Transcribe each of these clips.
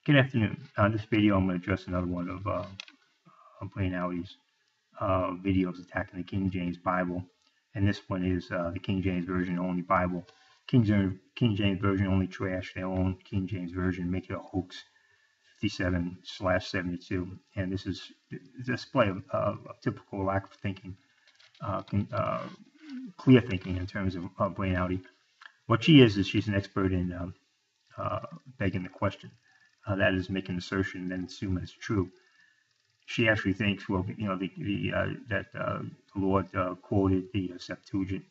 Good afternoon. This video I'm going to address another one of Brainouty's videos attacking the King James Bible, and this one is the King James Version only Bible. King James Version only trash their own King James Version, make it a hoax 57/72, and this is a display of typical lack of thinking, clear thinking in terms of Brainouty. What she is she's an expert in begging the question. That is, make an assertion and then assume it's true. She actually thinks, well, you know, that the Lord quoted the Septuagint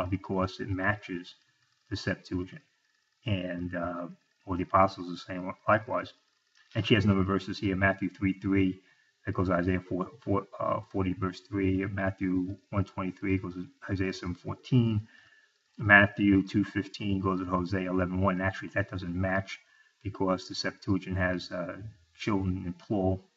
because it matches the Septuagint, and or the apostles are saying likewise. And she has a number of verses here: Matthew 3:3, that goes to Isaiah 40 verse 3. Matthew 1:23 goes to Isaiah 7:14. Matthew 2:15 goes to Hosea 11:1. Actually, that doesn't match, because the Septuagint has children in plural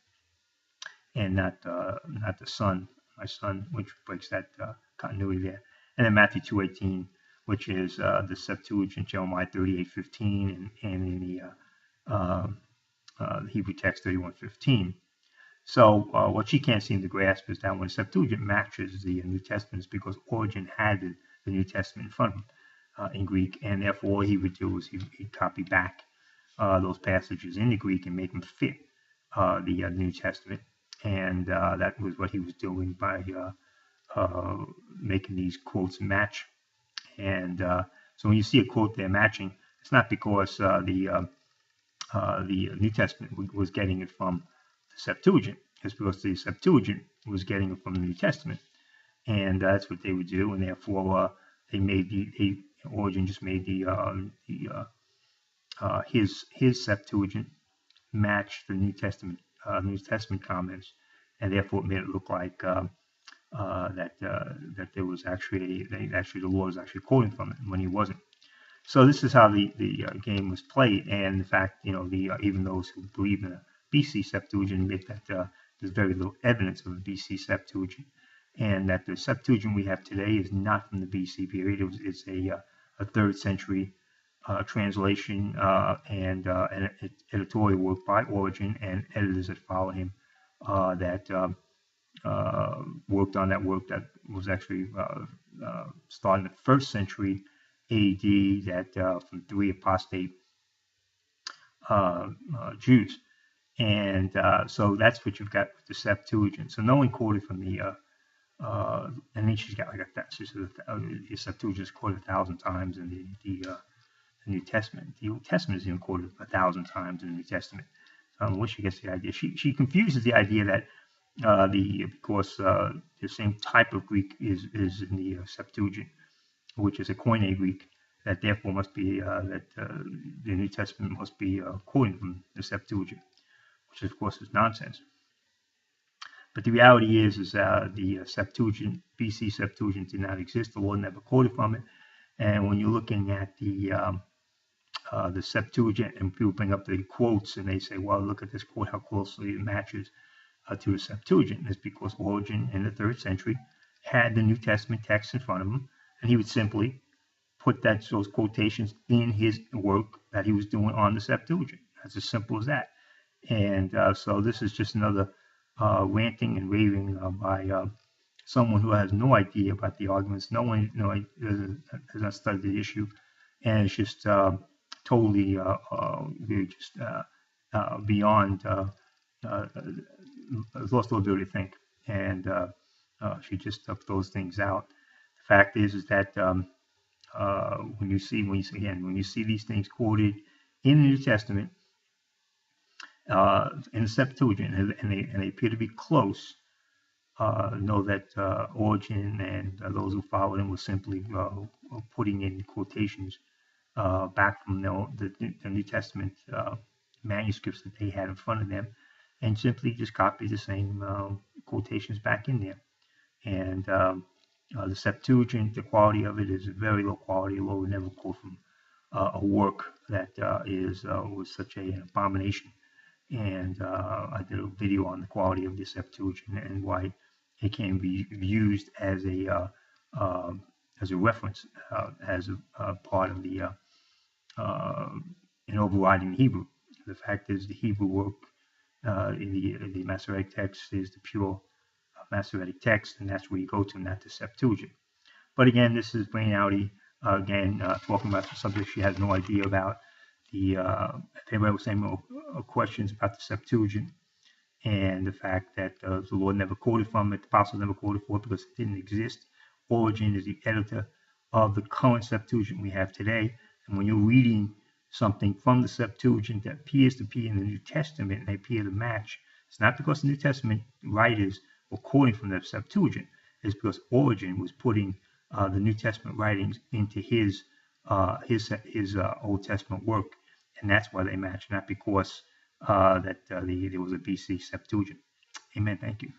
and not the son, my son, which breaks that continuity there. And then Matthew 2:18, which is the Septuagint, Jeremiah 38:15, and in the Hebrew text 31:15. So what she can't seem to grasp is that when the Septuagint matches the New Testament, it's because Origen had the New Testament in front of him in Greek, and therefore all he would do is he'd copy back those passages in the Greek and make them fit the New Testament, and that was what he was doing by making these quotes match. And so when you see a quote there matching, it's not because the New Testament was getting it from the Septuagint. It's because the Septuagint was getting it from the New Testament, and that's what they would do. And therefore, they made Origen just made his Septuagint match the New Testament comments, and therefore it made it look like that there was actually the Lord was actually quoting from it when he wasn't. So this is how the game was played, and in fact, you know, even those who believe in a BC Septuagint admit that there's very little evidence of a BC Septuagint, and that the Septuagint we have today is not from the BC period. It's a 3rd century translation and an editorial work by Origen and editors that follow him that worked on that work that was actually started in the 1st century AD, that from 3 apostate Jews. And so that's what you've got with the Septuagint. So no one quoted from the and then she's got like that. She says the Septuagint is quoted 1,000 times in the New Testament. The Old Testament is even quoted 1,000 times in the New Testament. So I don't know where she gets the idea. She confuses the idea that because the same type of Greek is in the Septuagint, which is a koine Greek, that therefore must be that the New Testament must be quoting from the Septuagint, which of course is nonsense. But the reality is the Septuagint, BC Septuagint, did not exist. The Lord never quoted from it. And when you're looking at the Septuagint, and people bring up the quotes and they say, well, look at this quote, how closely it matches to the Septuagint. And it's because Origen in the 3rd century had the New Testament text in front of him, and he would simply put those quotations in his work that he was doing on the Septuagint. That's as simple as that. And so this is just another ranting and raving by someone who has no idea about the arguments. No one has not studied the issue, and it's just totally really just beyond lost all ability to think, and she just took those things out. The fact is that when you see these things quoted in the New Testament, in the Septuagint, and they appear to be close, know that Origen and those who followed him were simply putting in quotations back from the New Testament manuscripts that they had in front of them, and simply just copied the same quotations back in there. And the Septuagint, the quality of it is very low quality. Lord would never quote from a work that was such an abomination. And I did a video on the quality of the Septuagint and why it can be used as a reference, as a part of the an overriding Hebrew. The fact is, the Hebrew work in the Masoretic text is the pure Masoretic text, and that's where you go to, not the Septuagint. But again, this is Brainouty talking about the subject she has no idea about. If anybody was saying more questions about the Septuagint and the fact that the Lord never quoted from it, the apostles never quoted for it because it didn't exist. Origen is the editor of the current Septuagint we have today. And when you're reading something from the Septuagint that appears to be in the New Testament and they appear to match, it's not because the New Testament writers were quoting from the Septuagint. It's because Origen was putting the New Testament writings into his Old Testament work, and that's why they match, not because there was a BC Septuagint. Amen. Thank you.